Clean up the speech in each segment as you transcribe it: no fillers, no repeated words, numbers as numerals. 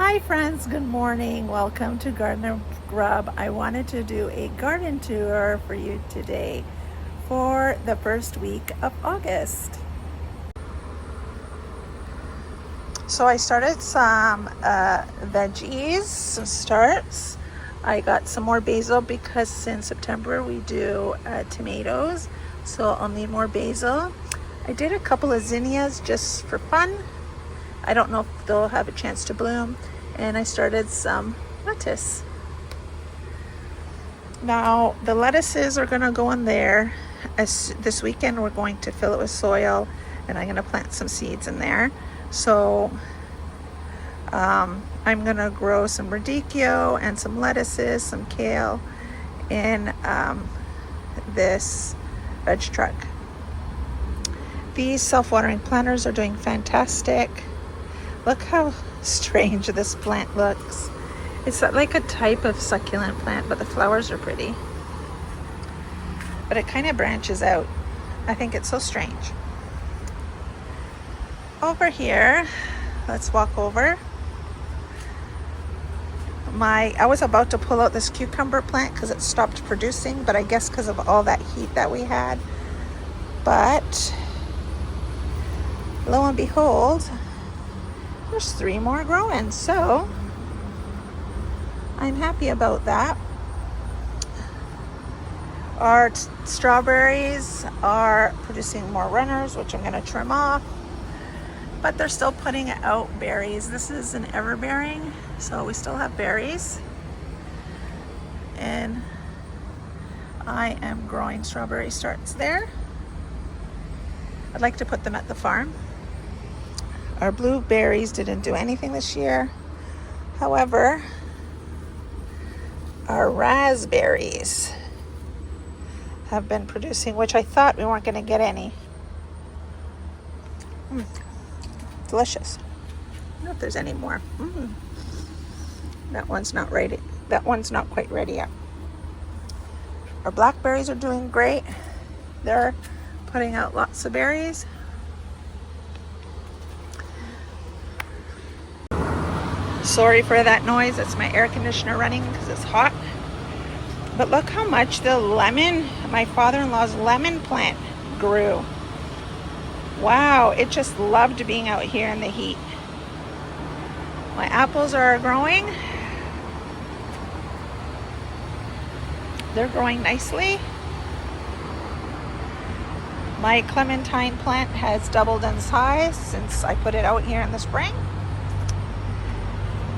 Hi friends, good morning. Welcome to Gardener Grub. I wanted to do a garden tour for you today for the first week of August. So I started some veggies, some starts. I got some more basil because in September we do tomatoes, so I'll need more basil. I did a couple of zinnias just for fun. I don't know if they'll have a chance to bloom. And I started some lettuce. Now the lettuces are going to go in there. This weekend we're going to fill it with soil and I'm going to plant some seeds in there. So I'm going to grow some radicchio and some lettuces, some kale in this veg truck. These self-watering planters are doing fantastic. Look how strange this plant looks. It's like a type of succulent plant, but the flowers are pretty. But it kind of branches out. I think it's so strange. Over here, let's walk over. I was about to pull out this cucumber plant because it stopped producing, but I guess because of all that heat that we had. But lo and behold, there's 3 more growing, so I'm happy about that. Our strawberries are producing more runners, which I'm going to trim off, but they're still putting out berries. This is an everbearing, so we still have berries, and I am growing strawberry starts there. I'd like to put them at the farm. Our blueberries didn't do anything this year. However, our raspberries have been producing, which I thought we weren't going to get any. Delicious. I don't know if there's any more. That one's not ready. That one's not quite ready yet. Our blackberries are doing great. They're putting out lots of berries. Sorry for that noise. It's my air conditioner running because it's hot. But look how much the lemon, my father-in-law's lemon plant grew. Wow, it just loved being out here in the heat. My apples are growing. They're growing nicely. My clementine plant has doubled in size since I put it out here in the spring.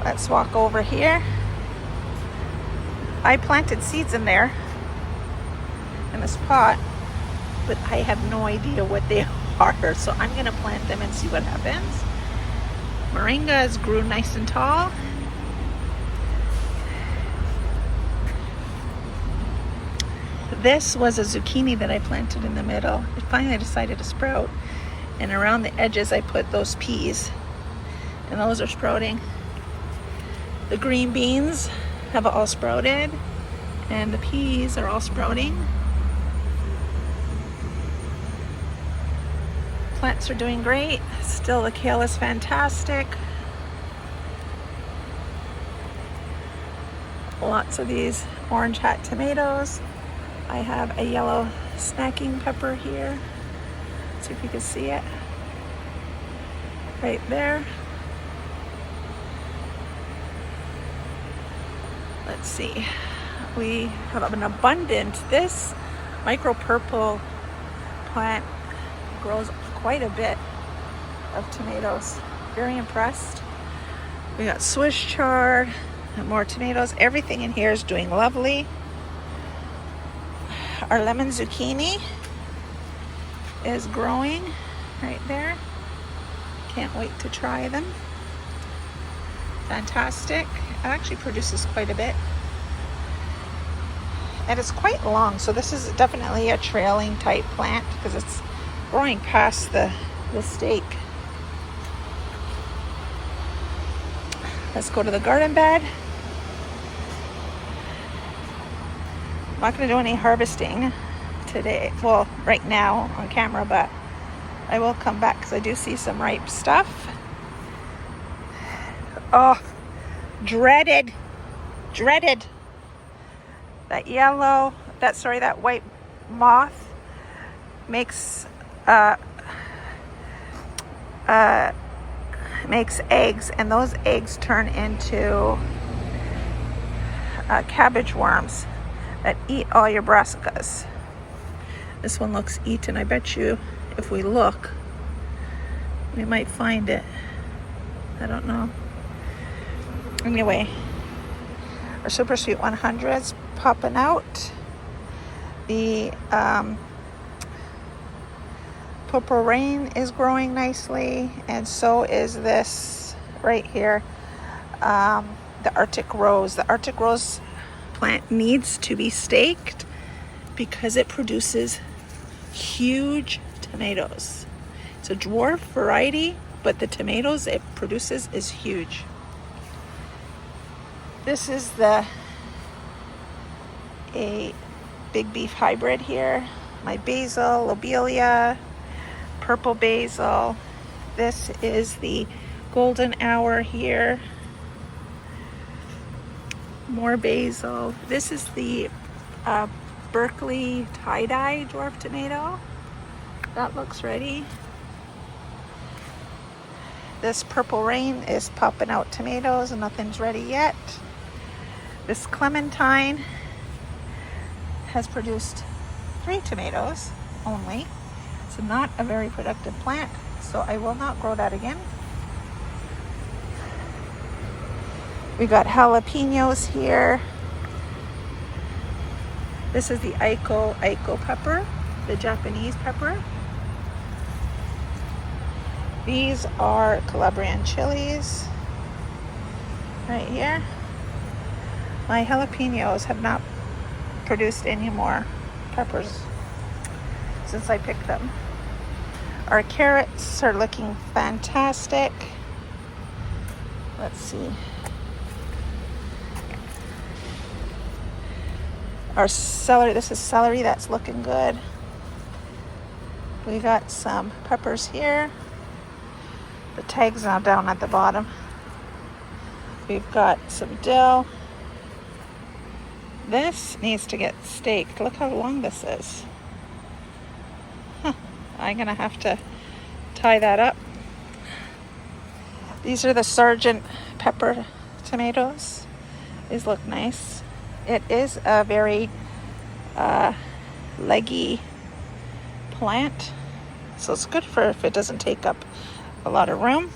Let's walk over here. I planted seeds in there in this pot, but I have no idea what they are, so I'm going to plant them and see what happens. Moringas grew nice and tall. This was a zucchini that I planted in the middle. It finally decided to sprout, and around the edges I put those peas, and those are sprouting. The green beans have all sprouted, and the peas are all sprouting. Plants are doing great. Still, the kale is fantastic. Lots of these orange hat tomatoes. I have a yellow snacking pepper here. Let's see if you can see it. Right there. Let's see, we have an abundant, this micro purple plant grows quite a bit of tomatoes. Very impressed. We got Swiss chard and more tomatoes. Everything in here is doing lovely. Our lemon zucchini is growing right there. Can't wait to try them. Fantastic. It actually produces quite a bit. And it's quite long, so this is definitely a trailing type plant because it's growing past the stake. Let's go to the garden bed. I'm not going to do any harvesting today, well, right now on camera, but I will come back because I do see some ripe stuff. Oh, dreaded, that yellow, that white moth makes eggs, and those eggs turn into cabbage worms that eat all your brassicas. This one looks eaten. I bet you if we look, we might find it. I don't know. Anyway, our Super Sweet 100's popping out. The Purple Rain is growing nicely, and so is this right here, the Arctic Rose. The Arctic Rose plant needs to be staked because it produces huge tomatoes. It's a dwarf variety, but the tomatoes it produces is huge. This is a big beef hybrid here. My basil, lobelia, purple basil. This is the golden hour here. More basil. This is the Berkeley tie-dye dwarf tomato. That looks ready. This Purple Rain is popping out tomatoes and nothing's ready yet. This Clementine has produced 3 tomatoes only. It's not a very productive plant, so I will not grow that again. We got jalapenos here. This is the Aiko pepper, the Japanese pepper. These are Calabrian chilies right here. My jalapenos have not produced any more peppers since I picked them. Our carrots are looking fantastic. Let's see. Our celery, this is celery that's looking good. We got some peppers here. The tag's now down at the bottom. We've got some dill. This needs to get staked. Look how long this is. I'm gonna have to tie that up. These are the Sergeant pepper tomatoes. These look nice. It is a very leggy plant, so it's good for if it doesn't take up a lot of room.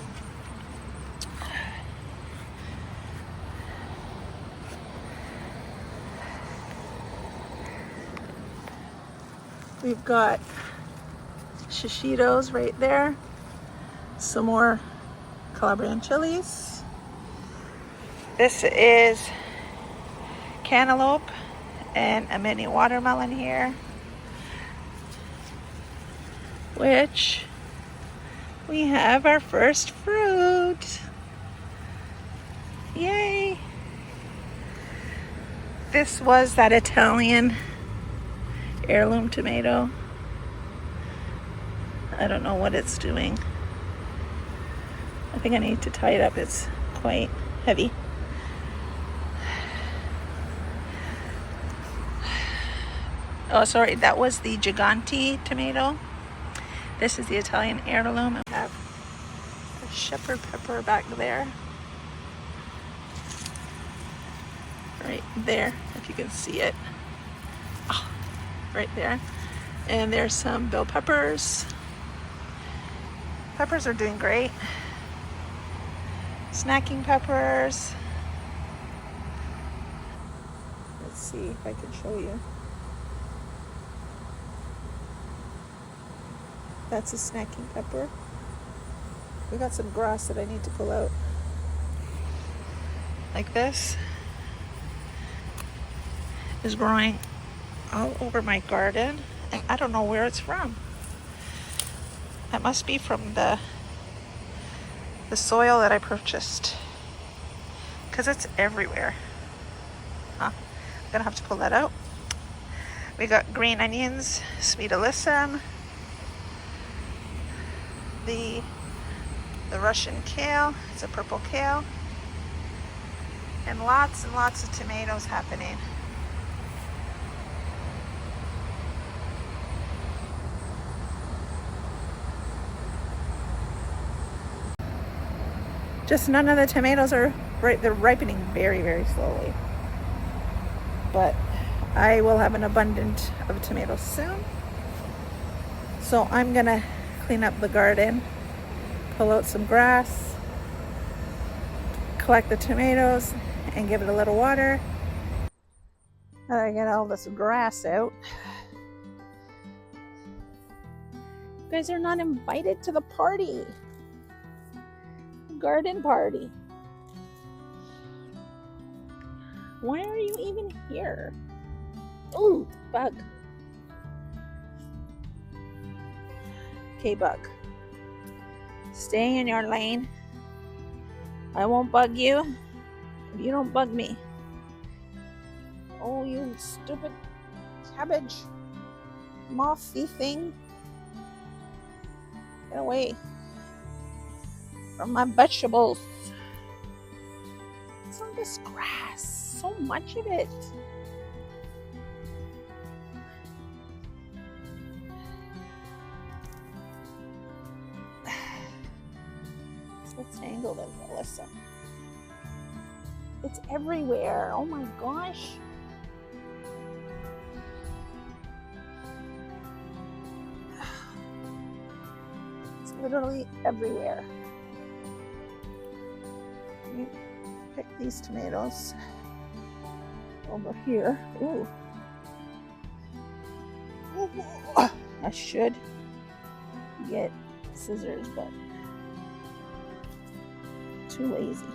We've got shishitos right there. Some more Calabrian chilies. This is cantaloupe and a mini watermelon here, which we have our first fruit. Yay! This was that Italian heirloom tomato. I don't know what it's doing. I think I need to tie it up. It's quite heavy. Oh, sorry, that was the Gigante tomato. This is the Italian heirloom. I have a shepherd pepper back there. Right there, if you can see it. Oh, right there. And there's some bell peppers. Peppers are doing great. Snacking peppers. Let's see if I can show you. That's a snacking pepper. We got some grass that I need to pull out. Like this is growing all over my garden, and I don't know where it's from. It must be from the soil that I purchased, because it's everywhere. I'm gonna have to pull that out. We got green onions, sweet alyssum, the Russian kale. It's a purple kale. and lots of tomatoes happening. Just none of the tomatoes are right. They're ripening very slowly. But I will have an abundance of tomatoes soon. So I'm gonna clean up the garden, pull out some grass, collect the tomatoes, and give it a little water. And I get all this grass out. You guys are not invited to the party. Garden party. Why are you even here? Ooh, bug. Okay, bug. Stay in your lane. I won't bug you if you don't bug me. Oh, you stupid cabbage mothy thing. Get away from my vegetables. It's on this grass. So much of it. So tangled in Melissa. It's everywhere. Oh my gosh. It's literally everywhere. Let me pick these tomatoes over here. Ooh. I should get scissors, but too lazy.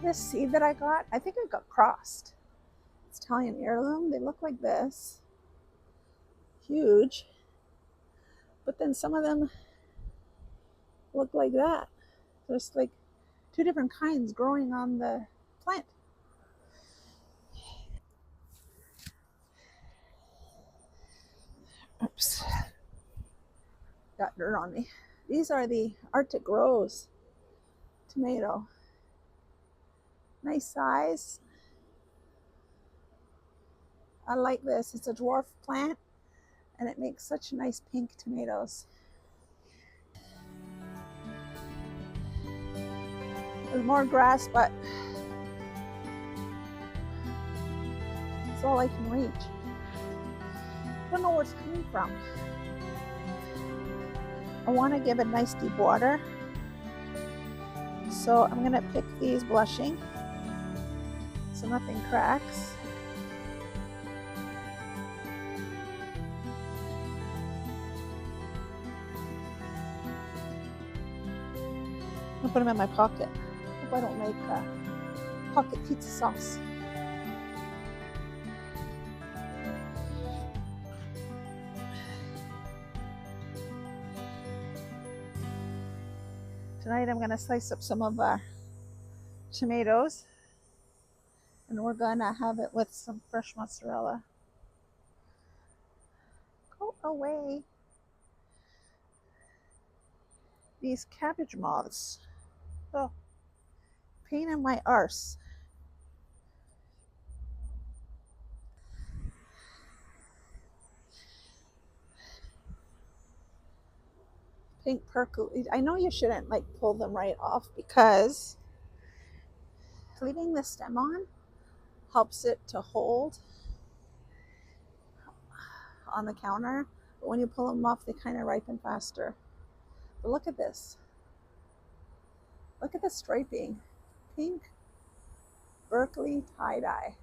This seed that I got, I think it got crossed. It's Italian heirloom. They look like this. Huge. But then some of them look like that. There's like two different kinds growing on the plant. Oops. Got dirt on me. These are the Arctic Rose tomato. Nice size. I like this. It's a dwarf plant and it makes such nice pink tomatoes. There's more grass, but it's all I can reach. I don't know where it's coming from. I want to give it nice deep water. So I'm going to pick these blushing so nothing cracks. I'm going to put them in my pocket. Hope I don't make pocket pizza sauce. Tonight I'm going to slice up some of our tomatoes and we're going to have it with some fresh mozzarella. Go away. These cabbage moths. Oh, pain in my arse. Pink percolate. I know you shouldn't like pull them right off because leaving the stem on helps it to hold on the counter. But when you pull them off, they kind of ripen faster. But look at this. Look at the striping. Pink Berkeley tie-dye.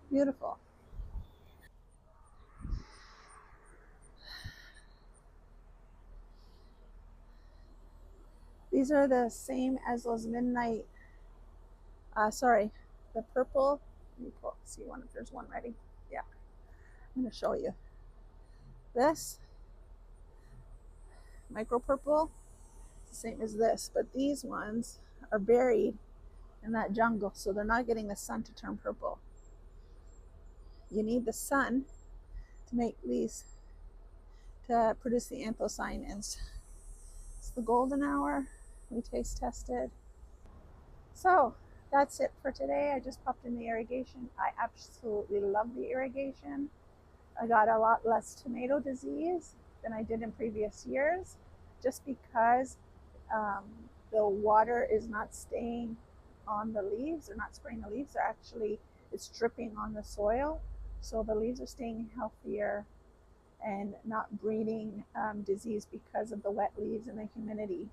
Beautiful. These are the same as those midnight, the purple. Let me see one if there's one ready. Yeah, I'm gonna show you. This micro purple, it's the same as this, but these ones are buried in that jungle, so they're not getting the sun to turn purple. You need the sun to make these to produce the anthocyanins. It's the golden hour. We taste tested. So that's it for today. I just popped in the irrigation. I absolutely love the irrigation. I got a lot less tomato disease than I did in previous years just because the water is not staying on the leaves. They're not spraying the leaves. They're actually, it's dripping on the soil. So the leaves are staying healthier and not breeding disease because of the wet leaves and the humidity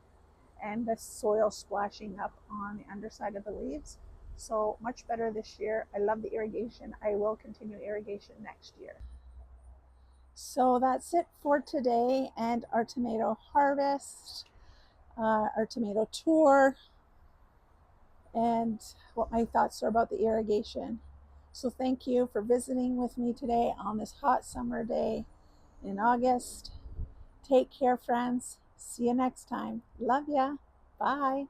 and the soil splashing up on the underside of the leaves. So much better this year. I love the irrigation. I will continue irrigation next year. So that's it for today and our tomato harvest, our tomato tour, and what my thoughts are about the irrigation. So thank you for visiting with me today on this hot summer day in August. Take care, friends. See you next time. Love ya. Bye.